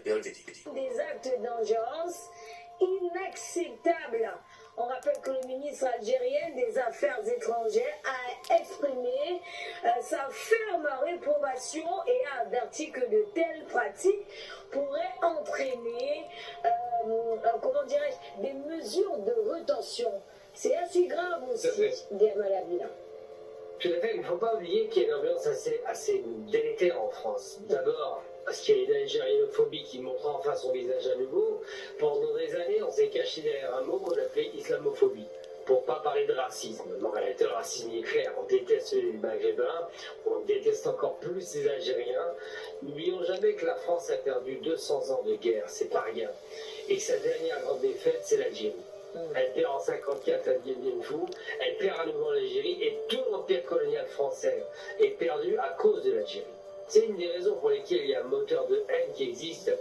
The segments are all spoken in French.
Des actes d'ingérence inacceptables. On rappelle que le ministre algérien des Affaires étrangères a exprimé sa ferme réprobation et a averti que de telles pratiques pourraient entraîner, des mesures de rétention. C'est assez grave aussi, Dermal Abila. Tout à fait, il ne faut pas oublier qu'il y a une ambiance assez délétère en France. D'abord, parce qu'il y a une algérienophobie qui montre enfin son visage à nouveau. Pendant des années, on s'est caché derrière un mot qu'on appelait islamophobie, pour ne pas parler de racisme. En réalité, le racisme est clair. On déteste les Maghrébins, on déteste encore plus les Algériens. N'oublions jamais que la France a perdu 200 ans de guerre, c'est pas rien. Et que sa dernière grande défaite, c'est l'Algérie. Elle perd en 54 à Dien Bien Phu, elle perd à nouveau l'Algérie et tout l'empire colonial français est perdu à cause de l'Algérie. C'est une des raisons pour lesquelles il y a un moteur de haine qui existe.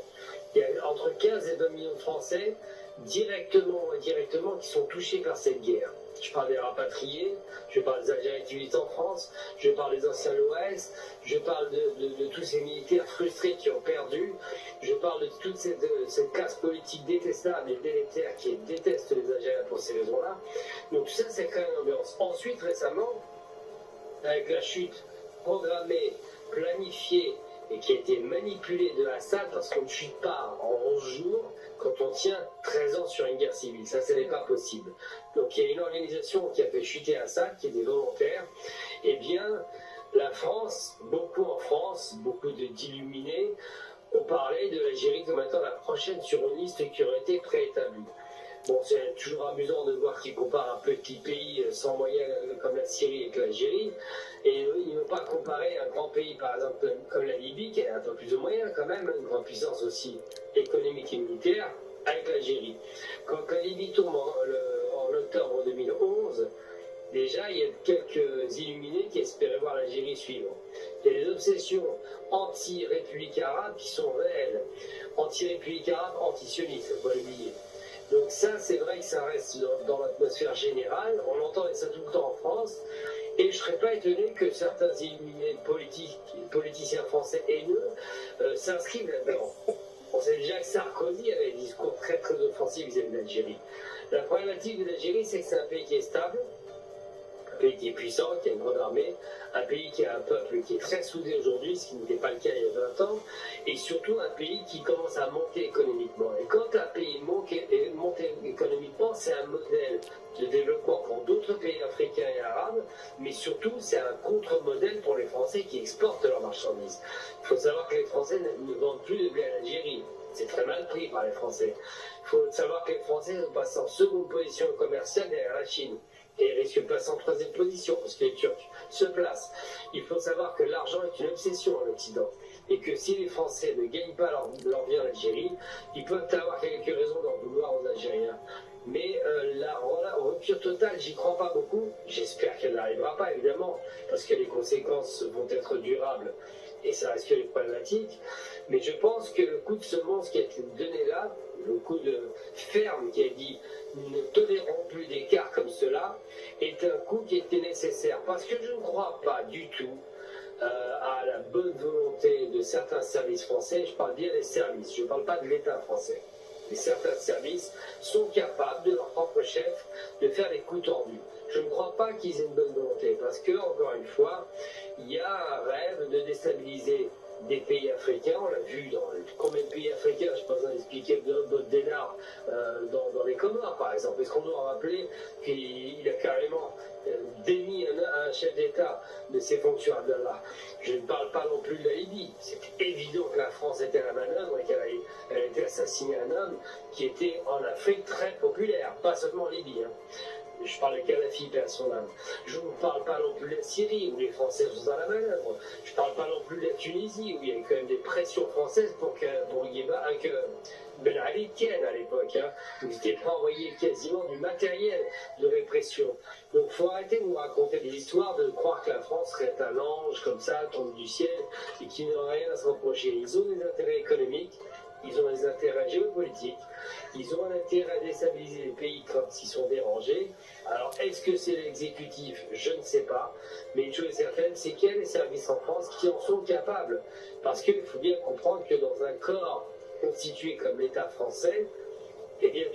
Il y a entre 15 et 20 millions de Français, directement ou indirectement, qui sont touchés par cette guerre. Je parle des rapatriés, je parle des Algériens qui vivent en France, je parle des anciens de l'Ouest, je parle de tous ces militaires frustrés qui ont perdu, je parle de toute cette classe politique détestable et délétère qui déteste les Algériens pour ces raisons-là. Donc tout ça, c'est quand même une ambiance. Ensuite, récemment, avec la chute programmée, planifiée et qui a été manipulée de Assad, parce qu'on ne chute pas en 11 jours quand on tient 13 ans sur une guerre civile. Ça, ce n'est pas possible. Donc il y a une organisation qui a fait chuter Assad, qui était volontaire. Eh bien, la France, beaucoup en France, beaucoup d'illuminés, ont parlé de l'Algérie comme étant la prochaine sur une liste qui aurait été préétablie. Bon, c'est toujours amusant de voir qu'ils comparent un petit pays sans moyens comme la Syrie avec l'Algérie, et ils ne vont pas comparer un grand pays, par exemple, comme la Libye, qui a un peu plus de moyens quand même, une grande puissance aussi économique et militaire, avec l'Algérie. Quand la Libye tombe en octobre 2011, déjà, il y a quelques illuminés qui espéraient voir l'Algérie suivre. Il y a des obsessions anti-République arabe qui sont réelles. Anti-République arabe, anti-sionistes, il faut pas l'oublier. Donc ça, c'est vrai que ça reste dans l'atmosphère générale. On entend ça tout le temps en France. Et je ne serais pas étonné que certains illuminés politiciens français haineux s'inscrivent là-dedans. On sait déjà que Sarkozy avait des discours très très offensifs vis-à-vis de l'Algérie. La problématique de l'Algérie, c'est que c'est un pays qui est stable, un pays qui est puissant, qui a une grande armée, un pays qui a un peuple qui est très soudé aujourd'hui, ce qui n'était pas le cas il y a 20 ans, et surtout un pays qui commence à monter économiquement. Et quand un pays monte économiquement, c'est un modèle de développement pour d'autres pays africains et arabes, mais surtout c'est un contre-modèle pour les Français qui exportent leurs marchandises. Il faut savoir que les Français ne vendent plus de blé à l'Algérie. C'est très mal pris par les Français. Il faut savoir que les Français sont passés en seconde position commerciale derrière la Chine. Et ils risquent de passer en troisième position, parce que les Turcs se placent. Il faut savoir que l'argent est une obsession en Occident. Et que si les Français ne gagnent pas leur bien en Algérie, ils peuvent avoir quelques raisons d'en vouloir aux Algériens. Mais la rupture totale, j'y crois pas beaucoup. J'espère qu'elle n'arrivera pas, évidemment, parce que les conséquences vont être durables et ça risque d'être problématique. Mais je pense que le coup de semence qui a été donné là, le coup de ferme qui a dit « nous ne tolérons plus d'écart comme cela », est un coup qui était nécessaire. Parce que je ne crois pas du tout à la bonne volonté de certains services français. Je parle bien des services, je ne parle pas de l'État français. Mais certains services sont capables, de leur propre chef, de faire des coups tordus. Je ne crois pas qu'ils aient une bonne volonté, parce que, encore une fois, il y a un rêve de déstabiliser des pays africains. On l'a vu dans combien de pays africains, je ne sais pas besoin d'expliquer Bodenard dans les Comores, par exemple. Est-ce qu'on doit rappeler qu'il a carrément démis un chef d'État de ses fonctions, Abdallah? Je ne parle pas non plus de la Libye. C'est évident que la France était à la manœuvre et qu'elle a été assassinée un homme qui était en Afrique très populaire, pas seulement en Libye. Je parle de Kadhafi, paix à son âme. Je ne parle pas non plus de la Syrie, où les Français sont à la manœuvre. Je ne parle pas non plus de la Tunisie, où il y a quand même des pressions françaises pour que Ben Ali tienne à l'époque. Où ils étaient prêts à envoyer quasiment du matériel de répression. Donc il faut arrêter de nous raconter des histoires, de croire que la France serait un ange comme ça, tombé du ciel, et qu'il n'aurait rien à se reprocher. Ils ont des intérêts économiques. Ils ont des intérêts géopolitiques, ils ont un intérêt à déstabiliser les pays quand ils sont dérangés. Alors, est-ce que c'est l'exécutif? Je ne sais pas. Mais une chose est certaine, c'est qu'il y a des services en France qui en sont capables. Parce qu'il faut bien comprendre que dans un corps constitué comme l'État français, eh bien